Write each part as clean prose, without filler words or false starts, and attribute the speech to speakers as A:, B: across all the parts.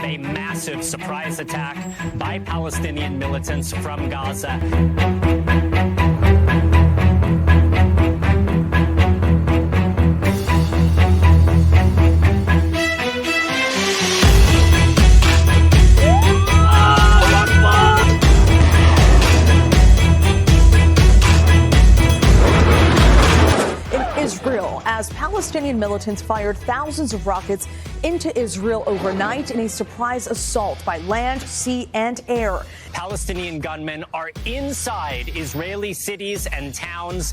A: of a massive surprise attack by Palestinian militants from Gaza.
B: As Palestinian militants fired thousands of rockets into Israel overnight in a surprise assault by land, sea, and air.
A: Palestinian gunmen are inside Israeli cities and towns.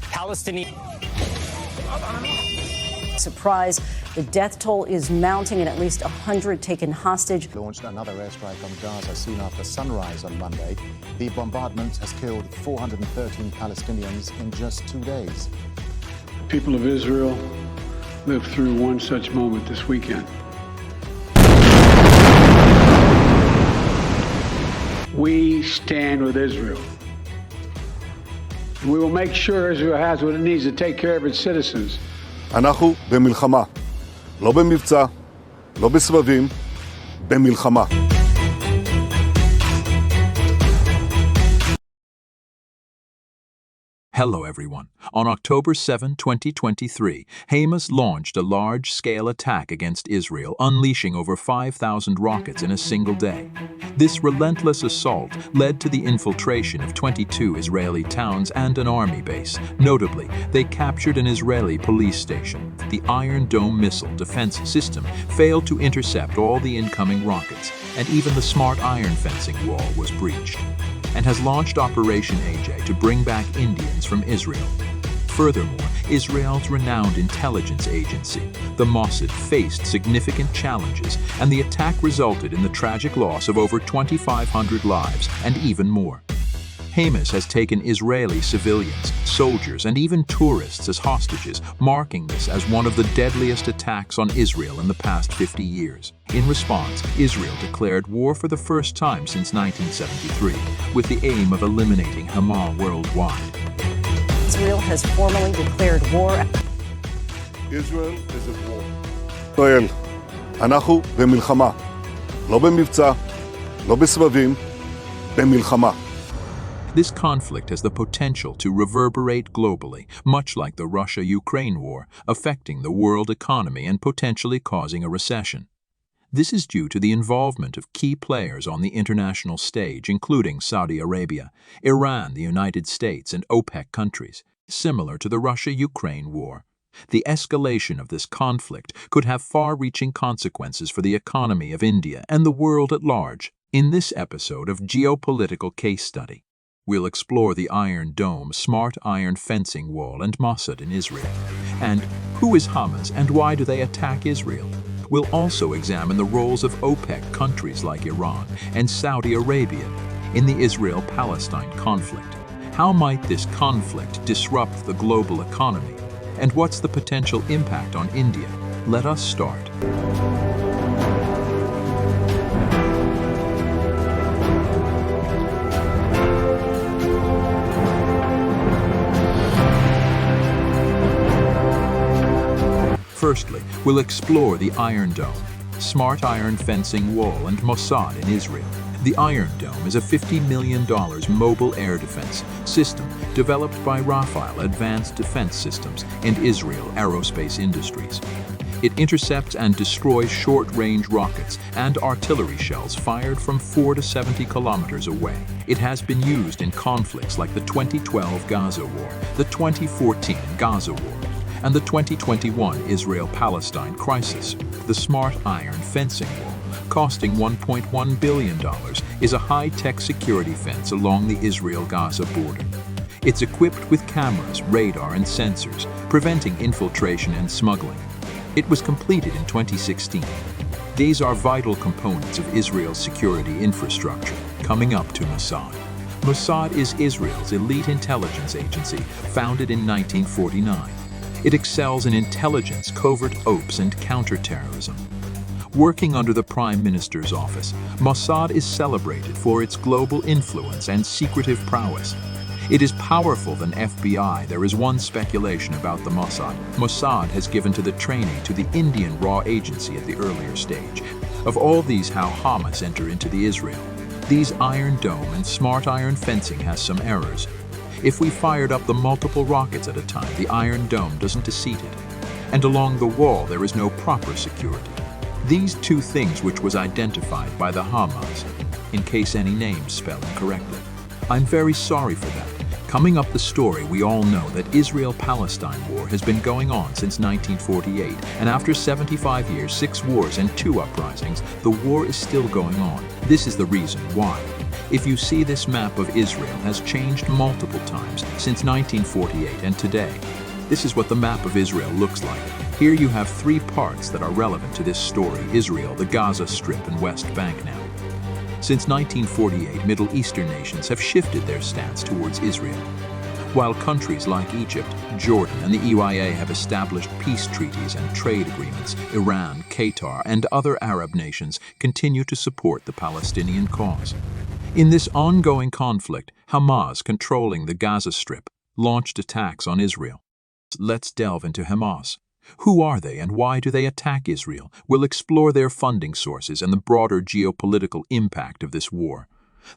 C: Surprise, the death toll is mounting and at least 100 taken hostage.
D: Launched another airstrike on Gaza soon after sunrise on Monday. The bombardment has killed 413 Palestinians in just 2 days.
E: People of Israel lived through one such moment this weekend. We stand with Israel. And we will make sure Israel has what it needs to take care of its citizens.
F: אנחנו במלחמה. לא במבצע, לא בסבבים, במלחמה.
G: Hello everyone. On October 7, 2023, Hamas launched a large-scale attack against Israel, unleashing over 5,000 rockets in a single day. This relentless assault led to the infiltration of 22 Israeli towns and an army base. Notably, they captured an Israeli police station. The Iron Dome missile defense system failed to intercept all the incoming rockets, and even the smart iron fencing wall was breached, and has launched Operation AJ to bring back Indians from Israel. Furthermore, Israel's renowned intelligence agency, the Mossad, faced significant challenges, and the attack resulted in the tragic loss of over 2,500 lives and even more. Hamas has taken Israeli civilians, soldiers, and even tourists as hostages, marking this as one of the deadliest attacks on Israel in the past 50 years. In response, Israel declared war for the first time since 1973, with the aim of eliminating Hamas worldwide.
C: Israel has formally declared war.
F: Israel is at war. ישראל, אנחנו במלחמה. לא במבצע, לא בסבבים, במלחמה.
G: This conflict has the potential to reverberate globally, much like the Russia-Ukraine war, affecting the world economy and potentially causing a recession. This is due to the involvement of key players on the international stage, including Saudi Arabia, Iran, the United States, and OPEC countries, similar to the Russia-Ukraine war. The escalation of this conflict could have far-reaching consequences for the economy of India and the world at large. In this episode of Geopolitical Case Study, we'll explore the Iron Dome, smart iron fencing wall, and Mossad in Israel. And who is Hamas and why do they attack Israel? We'll also examine the roles of OPEC countries like Iran and Saudi Arabia in the Israel-Palestine conflict. How might this conflict disrupt the global economy? And what's the potential impact on India? Let us start. Firstly, we'll explore the Iron Dome, smart iron fencing wall, and Mossad in Israel. The Iron Dome is a $50 million mobile air defense system developed by Rafael Advanced Defense Systems and Israel Aerospace Industries. It intercepts and destroys short-range rockets and artillery shells fired from 4 to 70 kilometers away. It has been used in conflicts like the 2012 Gaza War, the 2014 Gaza War, and the 2021 Israel-Palestine crisis. The smart iron fencing wall, costing $1.1 billion, is a high-tech security fence along the Israel-Gaza border. It's equipped with cameras, radar, and sensors, preventing infiltration and smuggling. It was completed in 2016. These are vital components of Israel's security infrastructure. Coming up to Mossad. Mossad is Israel's elite intelligence agency, founded in 1949. It excels in intelligence, covert ops, and counterterrorism. Working under the Prime Minister's office, Mossad is celebrated for its global influence and secretive prowess. It is powerful than FBI. There is one speculation about the Mossad. Mossad has given to the training to the Indian Raw Agency at the earlier stage. Of all these, how Hamas enter into the Israel. These Iron Dome and smart iron fencing has some errors. If we fired up the multiple rockets at a time, the Iron Dome doesn't seat it. And along the wall, there is no proper security. These two things which was identified by the Hamas, in case any names spell incorrectly. I'm very sorry for that. Coming up the story, we all know that Israel-Palestine war has been going on since 1948, and after 75 years, 6 wars and 2 uprisings, the war is still going on. This is the reason why. If you see, this map of Israel has changed multiple times since 1948 and today. This is what the map of Israel looks like. Here you have 3 parts that are relevant to this story: Israel, the Gaza Strip, and West Bank now. Since 1948, Middle Eastern nations have shifted their stance towards Israel. While countries like Egypt, Jordan, and the EYA have established peace treaties and trade agreements, Iran, Qatar, and other Arab nations continue to support the Palestinian cause. In this ongoing conflict, Hamas, controlling the Gaza Strip, launched attacks on Israel. Let's delve into Hamas. Who are they and why do they attack Israel? We'll explore their funding sources and the broader geopolitical impact of this war.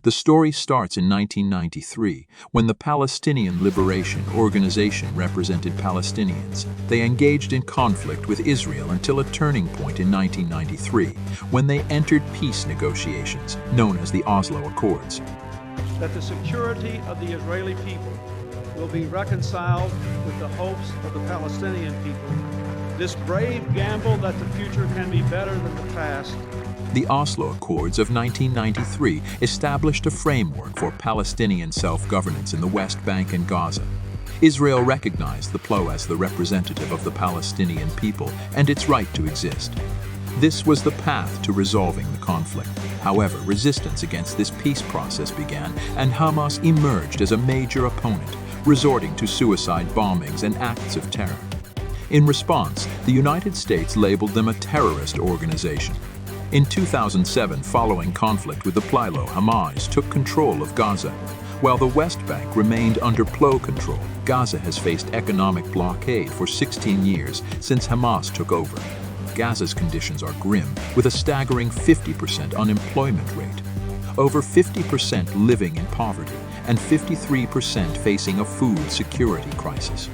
G: The story starts in 1993, when the Palestinian Liberation Organization represented Palestinians. They engaged in conflict with Israel until a turning point in 1993, when they entered peace negotiations, known as the Oslo Accords.
H: That the security of the Israeli people will be reconciled with the hopes of the Palestinian people. This brave gamble that the future can be better than the past.
G: The Oslo Accords of 1993 established a framework for Palestinian self-governance in the West Bank and Gaza. Israel recognized the PLO as the representative of the Palestinian people and its right to exist. This was the path to resolving the conflict. However, resistance against this peace process began, and Hamas emerged as a major opponent, resorting to suicide bombings and acts of terror. In response, the United States labeled them a terrorist organization. In 2007, following conflict with the PLO, Hamas took control of Gaza. While the West Bank remained under PLO control, Gaza has faced economic blockade for 16 years since Hamas took over. Gaza's conditions are grim, with a staggering 50% unemployment rate, over 50% living in poverty, and 53% facing a food security crisis.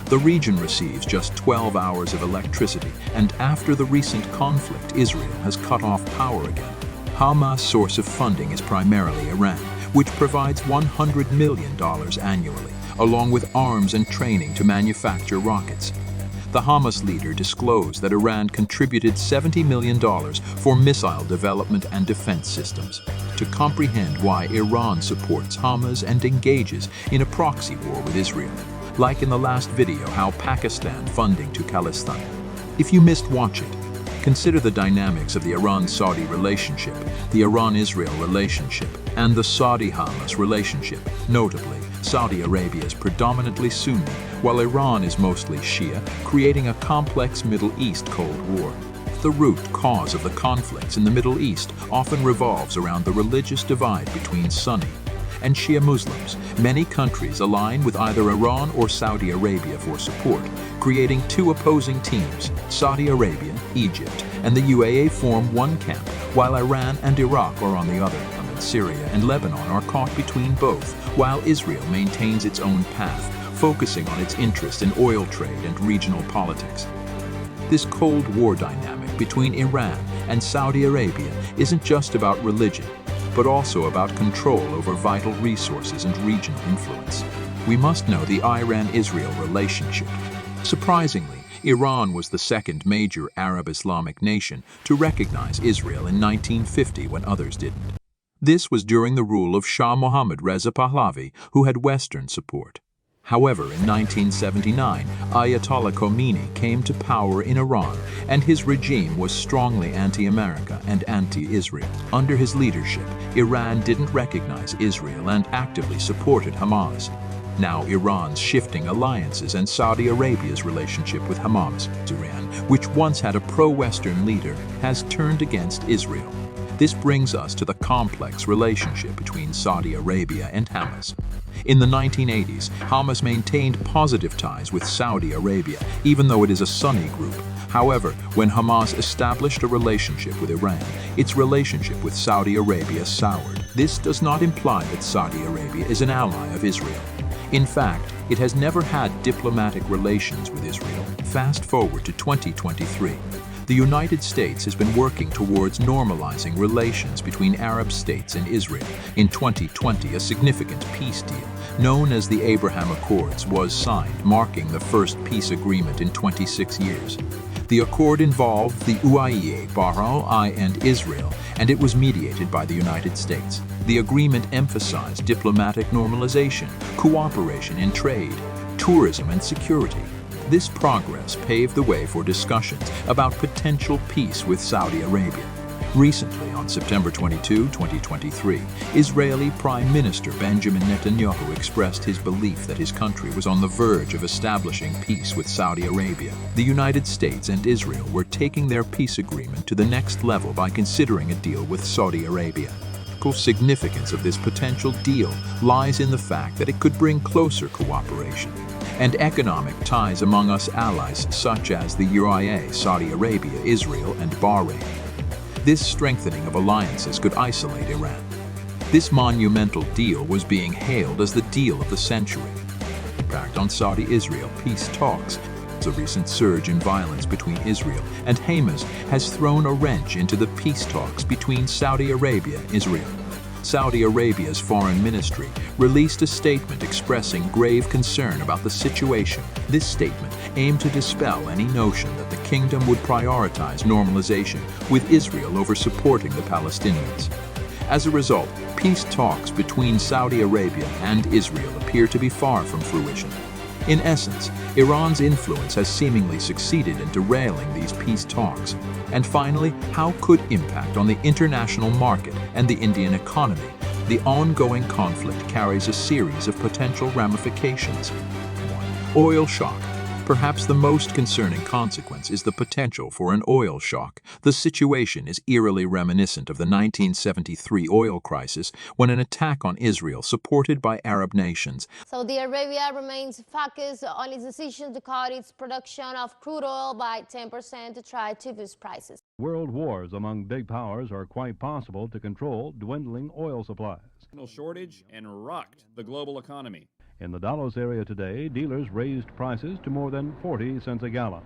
G: The region receives just 12 hours of electricity, and after the recent conflict, Israel has cut off power again. Hamas' source of funding is primarily Iran, which provides $100 million annually, along with arms and training to manufacture rockets. The Hamas leader disclosed that Iran contributed $70 million for missile development and defense systems. To comprehend why Iran supports Hamas and engages in a proxy war with Israel, like in the last video, how Pakistan funding to Palestine. If you missed, watch it. Consider the dynamics of the Iran-Saudi relationship, the Iran-Israel relationship, and the Saudi-Hamas relationship. Notably, Saudi Arabia is predominantly Sunni, while Iran is mostly Shia, creating a complex Middle East Cold War. The root cause of the conflicts in the Middle East often revolves around the religious divide between Sunni and Shia Muslims. Many countries align with either Iran or Saudi Arabia for support, creating 2 opposing teams. Saudi Arabia, Egypt, and the UAE form one camp, while Iran and Iraq are on the other. Syria and Lebanon are caught between both, while Israel maintains its own path, focusing on its interest in oil trade and regional politics. This Cold War dynamic between Iran and Saudi Arabia isn't just about religion, but also about control over vital resources and regional influence. We must know the Iran-Israel relationship. Surprisingly, Iran was the second major Arab Islamic nation to recognize Israel in 1950 when others didn't. This was during the rule of Shah Mohammad Reza Pahlavi, who had Western support. However, in 1979, Ayatollah Khomeini came to power in Iran, and his regime was strongly anti-America and anti-Israel. Under his leadership, Iran didn't recognize Israel and actively supported Hamas. Now Iran's shifting alliances and Saudi Arabia's relationship with Hamas, Iran, which once had a pro-Western leader, has turned against Israel. This brings us to the complex relationship between Saudi Arabia and Hamas. In the 1980s, Hamas maintained positive ties with Saudi Arabia, even though it is a Sunni group. However, when Hamas established a relationship with Iran, its relationship with Saudi Arabia soured. This does not imply that Saudi Arabia is an ally of Israel. In fact, it has never had diplomatic relations with Israel. Fast forward to 2023. The United States has been working towards normalizing relations between Arab states and Israel. In 2020, a significant peace deal, known as the Abraham Accords, was signed, marking the first peace agreement in 26 years. The accord involved the UAE, Bahrain, and Israel, and it was mediated by the United States. The agreement emphasized diplomatic normalization, cooperation in trade, tourism, and security. This progress paved the way for discussions about potential peace with Saudi Arabia. Recently, on September 22, 2023, Israeli Prime Minister Benjamin Netanyahu expressed his belief that his country was on the verge of establishing peace with Saudi Arabia. The United States and Israel were taking their peace agreement to the next level by considering a deal with Saudi Arabia. The significance of this potential deal lies in the fact that it could bring closer cooperation and economic ties among us allies such as the UAE, Saudi Arabia, Israel, and Bahrain. This strengthening of alliances could isolate Iran. This monumental deal was being hailed as the deal of the century. Impact on Saudi-Israel peace talks. The recent surge in violence between Israel and Hamas has thrown a wrench into the peace talks between Saudi Arabia and Israel. Saudi Arabia's foreign ministry released a statement expressing grave concern about the situation. This statement aimed to dispel any notion that the kingdom would prioritize normalization with Israel over supporting the Palestinians. As a result, peace talks between Saudi Arabia and Israel appear to be far from fruition. In essence, Iran's influence has seemingly succeeded in derailing these peace talks. And finally, how could impact on the international market and the Indian economy? The ongoing conflict carries a series of potential ramifications. 1. Oil shock. Perhaps the most concerning consequence is the potential for an oil shock. The situation is eerily reminiscent of the 1973 oil crisis, when an attack on Israel, supported by Arab nations.
I: Saudi Arabia remains focused on its decision to cut its production of crude oil by 10% to try to boost prices.
J: World wars among big powers are quite possible to control dwindling oil supplies.
K: Shortage and rocked the global economy.
J: In the Dallas area today, dealers raised prices to more than 40 cents a gallon.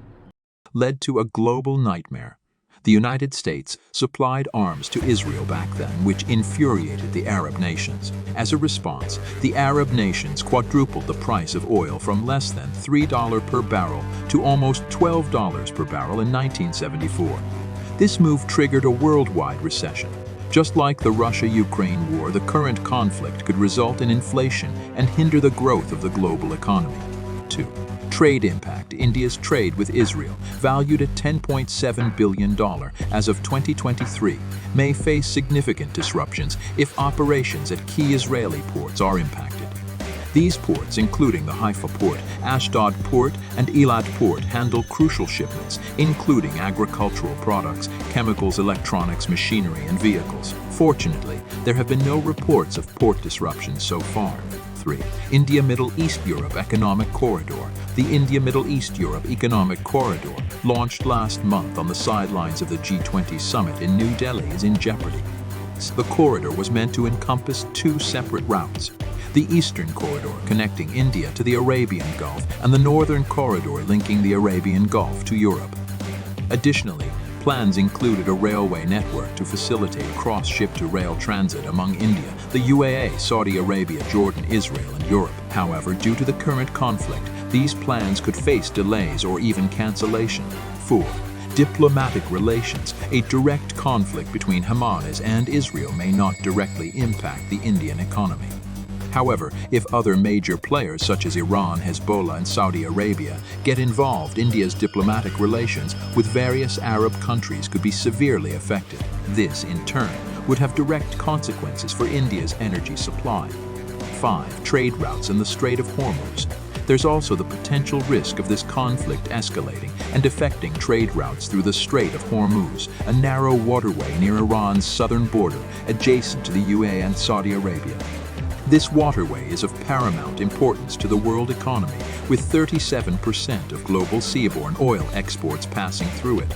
G: Led to a global nightmare. The United States supplied arms to Israel back then, which infuriated the Arab nations. As a response, the Arab nations quadrupled the price of oil from less than $3 per barrel to almost $12 per barrel in 1974. This move triggered a worldwide recession. Just like the Russia-Ukraine war, the current conflict could result in inflation and hinder the growth of the global economy. 2. Trade impact. India's trade with Israel, valued at $10.7 billion as of 2023, may face significant disruptions if operations at key Israeli ports are impacted. These ports, including the Haifa port, Ashdod port, and Eilat port, handle crucial shipments, including agricultural products, chemicals, electronics, machinery, and vehicles. Fortunately, there have been no reports of port disruptions so far. 3. India-Middle East-Europe Economic Corridor. The India-Middle East-Europe Economic Corridor, launched last month on the sidelines of the G20 summit in New Delhi, is in jeopardy. The corridor was meant to encompass two separate routes: the Eastern Corridor connecting India to the Arabian Gulf and the Northern Corridor linking the Arabian Gulf to Europe. Additionally, plans included a railway network to facilitate cross-ship-to-rail transit among India, the UAE, Saudi Arabia, Jordan, Israel, and Europe. However, due to the current conflict, these plans could face delays or even cancellation. 4. Diplomatic relations. A direct conflict between Hamas and Israel may not directly impact the Indian economy. However, if other major players such as Iran, Hezbollah, and Saudi Arabia get involved, India's diplomatic relations with various Arab countries could be severely affected. This, in turn, would have direct consequences for India's energy supply. 5. Trade routes in the Strait of Hormuz. there's also the potential risk of this conflict escalating and affecting trade routes through the Strait of Hormuz, a narrow waterway near Iran's southern border, adjacent to the UAE and Saudi Arabia. This waterway is of paramount importance to the world economy, with 37% of global seaborne oil exports passing through it.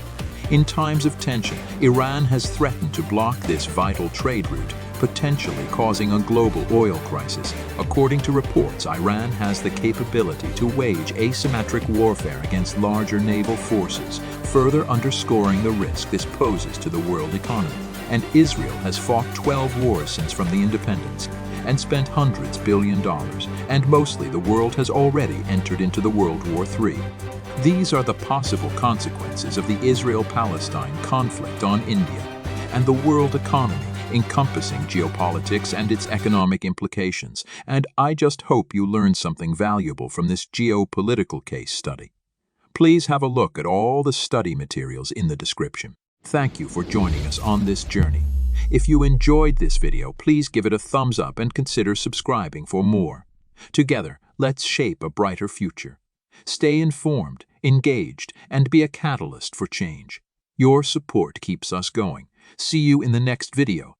G: In times of tension, Iran has threatened to block this vital trade route, potentially causing a global oil crisis. According to reports, Iran has the capability to wage asymmetric warfare against larger naval forces, further underscoring the risk this poses to the world economy. And Israel has fought 12 wars since from the independence and spent hundreds of billions of dollars, and mostly the world has already entered into the World War III. These are the possible consequences of the Israel-Palestine conflict on India and the world economy, encompassing geopolitics and its economic implications. And I just hope you learned something valuable from this geopolitical case study. Please have a look at all the study materials in the description. Thank you for joining us on this journey. If you enjoyed this video, please give it a thumbs up and consider subscribing for more. Together, let's shape a brighter future. Stay informed, engaged, and be a catalyst for change. Your support keeps us going. See you in the next video.